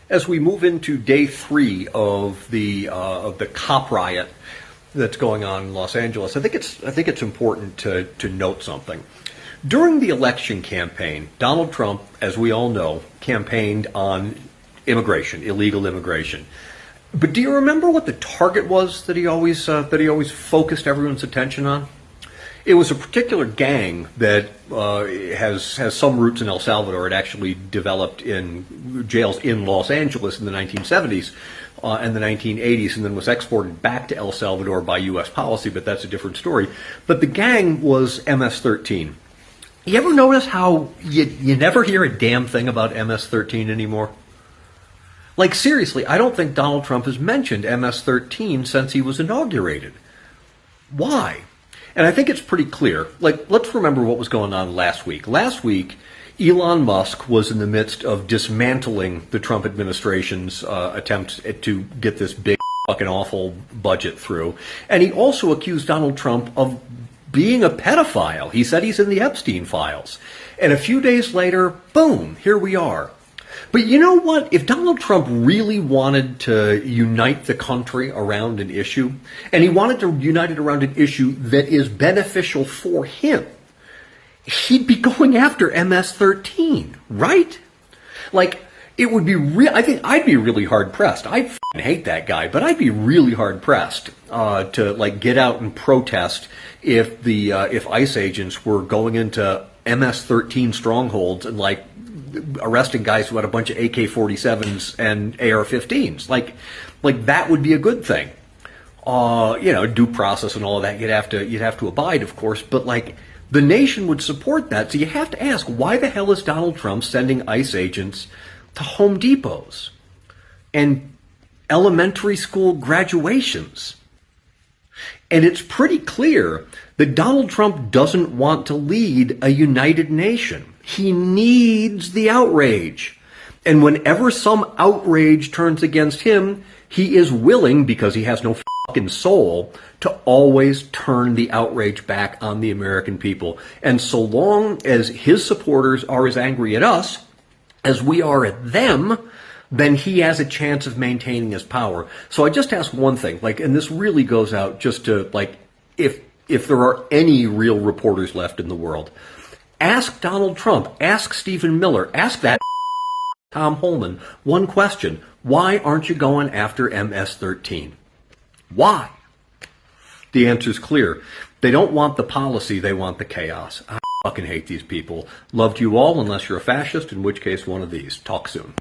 As we move into day three of the cop riot that's going on in Los Angeles, I think it's important to note something. During the election campaign, Donald Trump, as we all know, campaigned on immigration, illegal immigration. But do you remember what the target was that he always focused everyone's attention on? It was a particular gang that has some roots in El Salvador. It actually developed in jails in Los Angeles in the 1970s and the 1980s, and then was exported back to El Salvador by U.S. policy, but that's a different story. But the gang was MS-13. You ever notice how you never hear a damn thing about MS-13 anymore? Like, seriously, I don't think Donald Trump has mentioned MS-13 since he was inaugurated. Why? And I think it's pretty clear. Like, let's remember what was going on last week. Last week, Elon Musk was in the midst of dismantling the Trump administration's attempt to get this big fucking awful budget through. And he also accused Donald Trump of being a pedophile. He said he's in the Epstein files. And a few days later, boom, here we are. But you know what? If Donald Trump really wanted to unite the country around an issue, and he wanted to unite it around an issue that is beneficial for him, he'd be going after MS-13, right? Like, it would be I think I'd be really hard pressed. I f***ing hate that guy, but I'd be really hard pressed to like get out and protest if if ICE agents were going into MS-13 strongholds and like arresting guys who had a bunch of AK-47s and AR-15s. Like that would be a good thing. Due process and all of that, you'd have to abide, of course, but like the nation would support that. So you have to ask, why the hell is Donald Trump sending ICE agents to Home Depots and elementary school graduations? And it's pretty clear that Donald Trump doesn't want to lead a united nation. He needs the outrage. And whenever some outrage turns against him, he is willing, because he has no fucking soul, to always turn the outrage back on the American people. And so long as his supporters are as angry at us as we are at them, then he has a chance of maintaining his power. So I just ask one thing, and this really goes out just to, if there are any real reporters left in the world, ask Donald Trump, ask Stephen Miller, ask that Tom Homan one question: why aren't you going after MS-13? Why? The answer's clear. They don't want the policy, they want the chaos. I fucking hate these people. Loved you all, unless you're a fascist, in which case one of these. Talk soon.